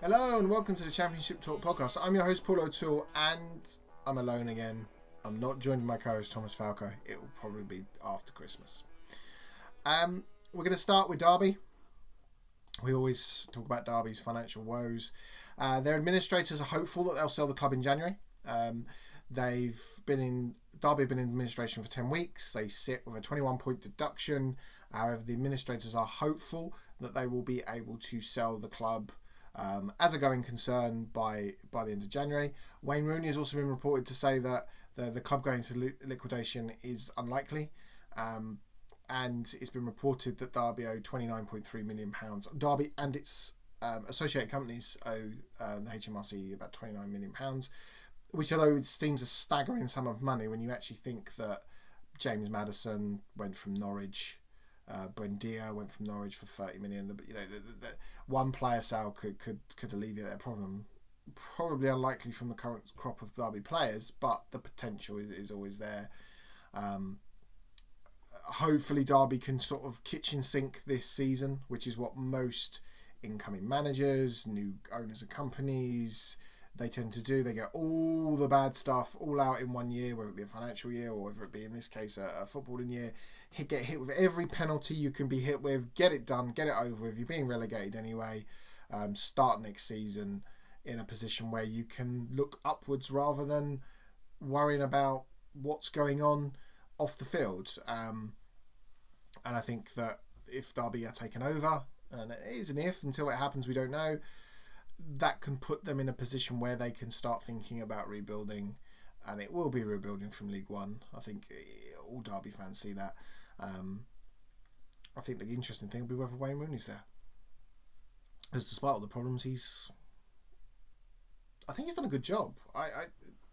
Hello and welcome to the Championship Talk podcast. I'm your host Paul O'Toole and I'm alone again. I'm not joined by my co-host Thomas Falco. It will probably be after Christmas. We're going to start with Derby. We always talk about Derby's financial woes. Their administrators are hopeful that they'll sell the club in January. Derby have been in administration for 10 weeks. They sit with a 21-point deduction. However, the administrators are hopeful that they will be able to sell the club as a going concern by the end of January. Wayne Rooney has also been reported to say that the club going to liquidation is unlikely. And it's been reported that Derby owe £29.3 million. Derby and its associated companies owe the HMRC about £29 million, which, although it seems a staggering sum of money when you actually think that James Maddison went from Norwich, Buendia went from Norwich for 30 million. The one player sale could alleviate that problem. Probably unlikely from the current crop of Derby players, but the potential is always there. Hopefully Derby can sort of kitchen sink this season, which is what most incoming managers, new owners of companies, they tend to do. They get all the bad stuff all out in 1 year, whether it be a financial year or whether it be, in this case, a footballing year. Get hit with every penalty you can be hit with. Get it done. Get it over with. You're being relegated anyway. Start next season in a position where you can look upwards rather than worrying about what's going on off the field. And I think that if Derby are taken over, and it is an if, until it happens we don't know, that can put them in a position where they can start thinking about rebuilding, and it will be rebuilding from League One. I think all Derby fans see that. I think the interesting thing will be whether Wayne Rooney's there, because despite all the problems, I think he's done a good job.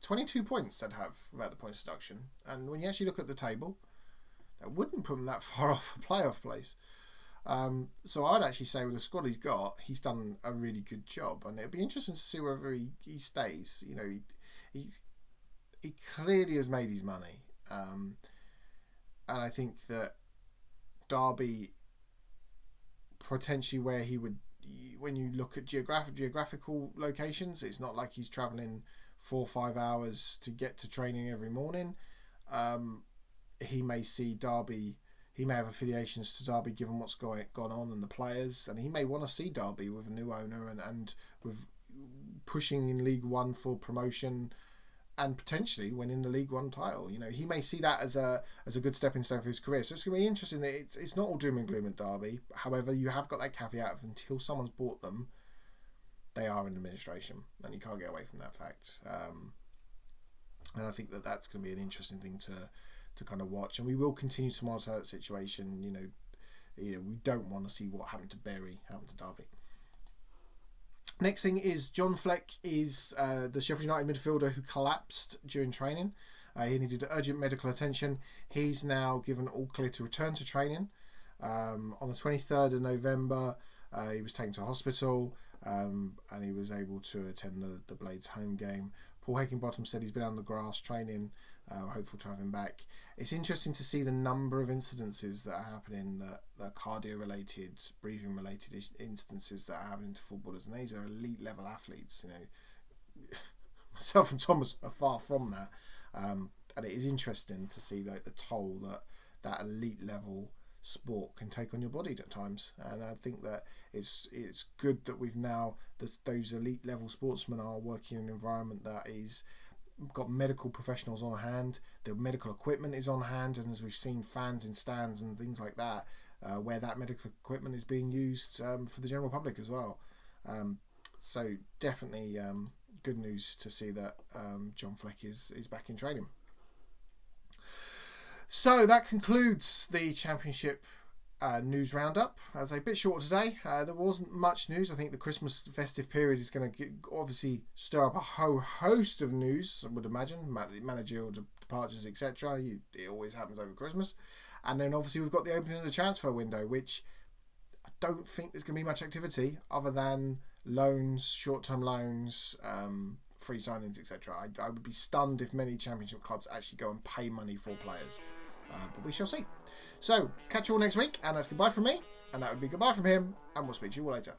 22 points they'd have without the points deduction, and when you actually look at the table, that wouldn't put him that far off a playoff place. So I'd actually say with the squad he's got, he's done a really good job, and it'll be interesting to see whether he stays. You know, he clearly has made his money, and I think that Derby potentially where he would, when you look at geographical locations, it's not like he's travelling 4 or 5 hours to get to training every morning. He may see Derby. He may have affiliations to Derby given what's gone on and the players, and he may want to see Derby with a new owner and with pushing in League One for promotion and potentially winning the League One title. You know, he may see that as a good stepping stone for his career. So it's going to be interesting that it's not all doom and gloom at Derby. However, you have got that caveat of until someone's bought them, they are in administration, and you can't get away from that fact. And I think that that's going to be an interesting thing to kind of watch, and we will continue to monitor that situation. You know, we don't want to see what happened to Bury happen to Derby. Next thing is John Fleck is the Sheffield United midfielder who collapsed during training. He needed urgent medical attention. He's now given all clear to return to training. On the 23rd of November, he was taken to hospital, and he was able to attend the Blades home game. Paul Heckingbottom said he's been on the grass training. Hopeful to have him back. It's interesting to see the number of incidences that are happening, the cardio-related, breathing-related instances that are happening to footballers, and these are elite-level athletes. You know, myself and Thomas are far from that, and it is interesting to see the toll that elite-level sport can take on your body at times. And I think that it's good that we've now those elite-level sportsmen are working in an environment that is got medical professionals on hand, the medical equipment is on hand, and as we've seen, fans in stands and things like that, where that medical equipment is being used for the general public as well. So definitely good news to see that John Fleck is back in training. So that concludes the Championship news roundup. As a bit short today, there wasn't much news. I think the Christmas festive period is going to obviously stir up a whole host of news, I would imagine, managerial departures, etc. It always happens over Christmas. And then obviously we've got the opening of the transfer window, which I don't think there's going to be much activity other than loans, short-term loans, free signings, etc. I would be stunned if many Championship clubs actually go and pay money for players. But we shall see. So, catch you all next week, and that's goodbye from me, and that would be goodbye from him, and we'll speak to you all later.